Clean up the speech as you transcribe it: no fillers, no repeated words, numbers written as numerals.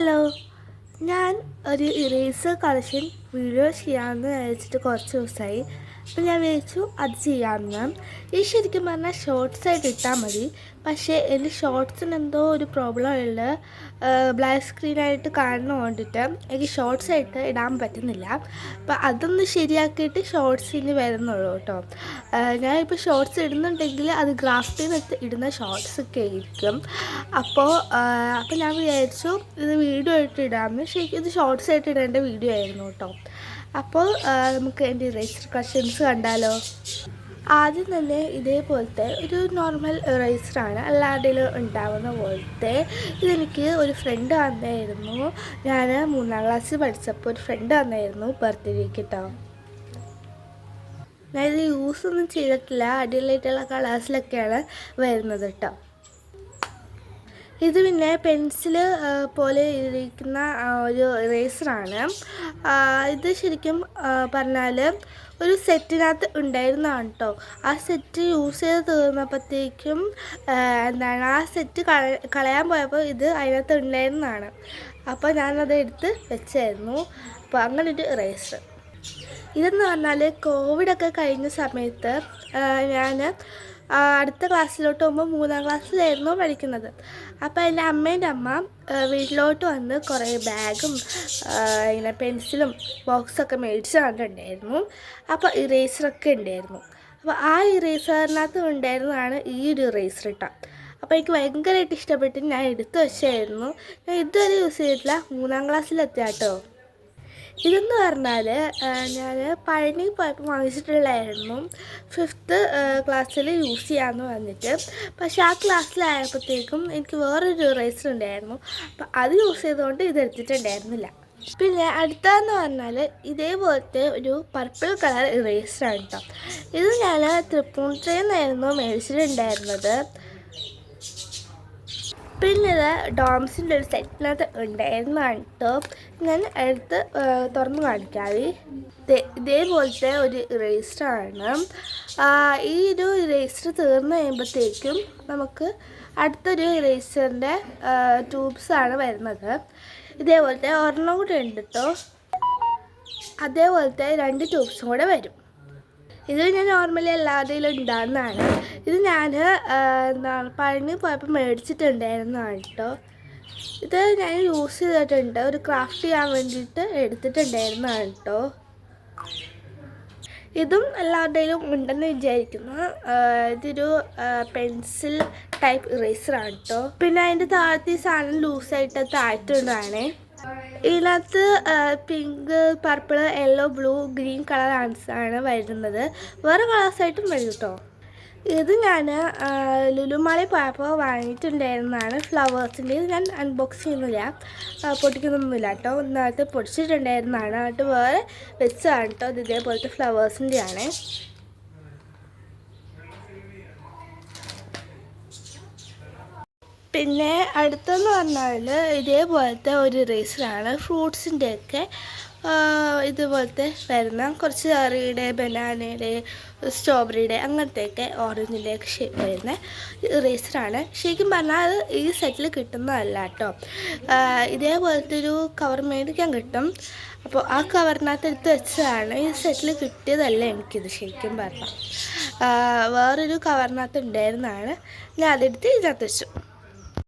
Hello, ഞാൻ ഒരു eraser collection video ചെയ്യാമെന്ന് വിചാരിച്ചിട്ട് കുറച്ച് ദിവസമായി. അപ്പോൾ ഞാൻ വിചാരിച്ചു അത് ചെയ്യാമെന്ന്. ഈ ശരിക്കും പറഞ്ഞാൽ ഷോർട്സ് ആയിട്ട് ഇട്ടാൽ മതി. പക്ഷേ എൻ്റെ ഷോർട്സിന് എന്തോ ഒരു പ്രോബ്ലം ഉള്ള ബ്ലാക്ക് സ്ക്രീനായിട്ട് കാണുന്ന കൊണ്ടിട്ട് എനിക്ക് ഷോർട്സ് ആയിട്ട് ഇടാൻ പറ്റുന്നില്ല. അപ്പോൾ അതൊന്ന് ശരിയാക്കിയിട്ട് ഷോർട്സ് ഇനി വരുന്നുള്ളൂ കേട്ടോ. ഞാനിപ്പോൾ ഷോർട്സ് ഇടുന്നുണ്ടെങ്കിൽ അത് ഗ്രാഫ്റ്റിൽ നിന്ന് ഇടുന്ന ഷോർട്സ് ഒക്കെ ആയിരിക്കും. അപ്പോൾ ഞാൻ വിചാരിച്ചു ഇത് വീഡിയോ ആയിട്ട് ഇടാമെന്ന്. ശരിക്കും ഇത് ഷോർട്സ് ആയിട്ട് ഇടേണ്ട വീഡിയോ ആയിരുന്നു കേട്ടോ. അപ്പോൾ നമുക്ക് എൻ്റെ ഇറേസർ കളക്ഷൻസ് കണ്ടാലോ. ആദ്യം തന്നെ ഇതേപോലത്തെ ഒരു നോർമൽ ഇറേസറാണ്, എല്ലാവരുടെയും ഉണ്ടാവുന്ന പോലത്തെ. ഇതെനിക്ക് ഒരു ഫ്രണ്ട് വന്നായിരുന്നു. ഞാൻ 3ാം ക്ലാസ്സിൽ പഠിച്ചപ്പോൾ ഒരു ഫ്രണ്ട് വന്നായിരുന്നു ബർത്ത്ഡേക്ക് കേട്ടോ. ഞാനിത് യൂസൊന്നും ചെയ്തിട്ടില്ല, അടിപൊളിയായിട്ടുള്ള കളേഴ്സിലൊക്കെയാണ് വരുന്നത് കേട്ടോ. ഇത് പിന്നെ പെൻസിൽ പോലെ ഇരിക്കുന്ന ഒരു ഇറേസറാണ്. ഇത് ശരിക്കും പറഞ്ഞാൽ ഒരു സെറ്റിനകത്ത് ഉണ്ടായിരുന്നതാണ് കേട്ടോ. ആ സെറ്റ് യൂസ് ചെയ്ത് തീർന്നപ്പോഴത്തേക്കും ആ സെറ്റ് കളയാൻ പോയപ്പോൾ ഇത് അതിനകത്ത് ഉണ്ടായിരുന്നതാണ്. അപ്പോൾ ഞാനത് എടുത്ത് വെച്ചായിരുന്നു. അപ്പോൾ അങ്ങനൊരു ഇറേസർ. ഇതെന്ന് പറഞ്ഞാൽ കോവിഡൊക്കെ കഴിഞ്ഞ സമയത്ത് ഞാൻ അടുത്ത ക്ലാസ്സിലോട്ട് പോകുമ്പോൾ 3ാം ക്ലാസ്സിലായിരുന്നു പഠിക്കുന്നത്. അപ്പോൾ എൻ്റെ അമ്മേൻ്റെ അമ്മ വീട്ടിലോട്ട് വന്ന് കുറേ ബാഗും ഇങ്ങനെ പെൻസിലും ബോക്സൊക്കെ മേടിച്ച് കണ്ടിട്ടുണ്ടായിരുന്നു. അപ്പോൾ ഇറേസറൊക്കെ ഉണ്ടായിരുന്നു. അപ്പോൾ ആ ഇറേസറിനകത്ത് ഉണ്ടായിരുന്നതാണ് ഈ ഒരു ഇറേസർ കേട്ടോ. അപ്പോൾ എനിക്ക് ഭയങ്കരമായിട്ട് ഇഷ്ടപ്പെട്ട് ഞാൻ എടുത്തു വെച്ചായിരുന്നു. ഞാൻ ഇതുവരെ യൂസ് ചെയ്തിട്ടില്ല, 3ാം ക്ലാസ്സിലെത്തിയ കേട്ടോ. ഇതെന്ന് പറഞ്ഞാൽ ഞാൻ പഴനി പോയപ്പോൾ വാങ്ങിച്ചിട്ടുള്ളതായിരുന്നു. 5th ക്ലാസ്സിൽ യൂസ് ചെയ്യാമെന്ന് പറഞ്ഞിട്ട്. പക്ഷേ ആ ക്ലാസ്സിലായപ്പോഴത്തേക്കും എനിക്ക് വേറൊരു ഇറേസർ ഉണ്ടായിരുന്നു. അപ്പോൾ അത് യൂസ് ചെയ്തുകൊണ്ട് ഇതെടുത്തിട്ടുണ്ടായിരുന്നില്ല. പിന്നെ അടുത്തതെന്ന് പറഞ്ഞാൽ ഇതേപോലത്തെ ഒരു പർപ്പിൾ കളർ ഇറേസറാണ് കേട്ടോ. ഇത് ഞാൻ തൃപ്പൂണിത്തുറയിൽ നിന്നായിരുന്നു മേടിച്ചിട്ടുണ്ടായിരുന്നത്. പിന്നെ ഇത് ഡോംസിൻ്റെ ഒരു സെറ്റിനകത്ത് ഉണ്ടായിരുന്നതാണ് കേട്ടോ. ഞാൻ എടുത്ത് തുറന്ന് കാണിക്കാവേ. ഇതേപോലത്തെ ഒരു ഇറേസറാണ്. ഈ ഒരു ഇറേസർ തീർന്നു കഴിയുമ്പോഴത്തേക്കും നമുക്ക് അടുത്തൊരു ഇറേസറിൻ്റെ ട്യൂബ്സാണ് വരുന്നത്. ഇതേപോലത്തെ ഒരെണ്ണം കൂടെ ഉണ്ട് കേട്ടോ. അതേപോലത്തെ 2 ട്യൂബ്സും കൂടെ വരും. ഇത് ഞാൻ നോർമലി എല്ലാവരുടെയും ഉണ്ടാകുന്നതാണ്. ഇത് ഞാൻ പഴനി പോയപ്പോൾ മേടിച്ചിട്ടുണ്ടായിരുന്നതാണ് കേട്ടോ. ഇത് ഞാൻ യൂസ് ചെയ്തിട്ടുണ്ട്, ഒരു ക്രാഫ്റ്റ് ചെയ്യാൻ വേണ്ടിയിട്ട് എടുത്തിട്ടുണ്ടായിരുന്നതാണ് കേട്ടോ. ഇതും എല്ലാവരുടെയും ഉണ്ടെന്ന് വിചാരിക്കുന്നു. ഇതൊരു പെൻസിൽ ടൈപ്പ് ഇറേസറാണ് കേട്ടോ. പിന്നെ അതിൻ്റെ താഴത്തെ സാധനം ലൂസായിട്ട് താഴ്ത്തുകൊണ്ടാണ്. ഇതിനകത്ത് pink, purple, yellow, blue, green കളറാണ് വരുന്നത്. വേറെ കളേഴ്സായിട്ടും വരും കേട്ടോ. ഇത് ഞാൻ ലുലു മാളിൽ പോയപ്പോൾ വാങ്ങിയിട്ടുണ്ടായിരുന്നതാണ് ഫ്ലവേഴ്സിൻ്റെ. ഇത് ഞാൻ അൺബോക്സ് ചെയ്യുന്നില്ല, പൊട്ടിക്കുന്നൊന്നുമില്ല കേട്ടോ. ഒന്നകത്ത് പൊടിച്ചിട്ടുണ്ടായിരുന്നതാണ്. എന്നിട്ട് വേറെ വെച്ചതാണ് കേട്ടോ. ഇത് ഇതേപോലത്തെ ഫ്ലവേഴ്സിൻ്റെ ആണ്. പിന്നെ അടുത്തെന്ന് പറഞ്ഞാൽ ഇതേപോലത്തെ ഒരു ഇറേസറാണ്. ഫ്രൂട്ട്സിൻ്റെയൊക്കെ ഇതുപോലത്തെ വരുന്ന കുറച്ച് ചെറിയുടെ, ബനാനയുടെ, സ്ട്രോബെറിയുടെ, അങ്ങനത്തെയൊക്കെ ഓറഞ്ചിൻ്റെയൊക്കെ ഷേപ്പ് വരുന്ന ഇറേസറാണ്. ശരിക്കും പറഞ്ഞാൽ അത് ഈ സെറ്റിൽ കിട്ടുന്നതല്ല കേട്ടോ. ഇതേപോലത്തെ ഒരു കവർ മേടിക്കാൻ കിട്ടും. അപ്പോൾ ആ കവറിനകത്ത് എടുത്ത് വെച്ചതാണ്. ഈ സെറ്റിൽ കിട്ടിയതല്ല എനിക്കിത് ശരിക്കും പറഞ്ഞാൽ. വേറൊരു കവറിനകത്ത് ഉണ്ടായിരുന്നതാണ്. ഞാൻ അതെടുത്ത് ഇതിനകത്ത് വെച്ചു.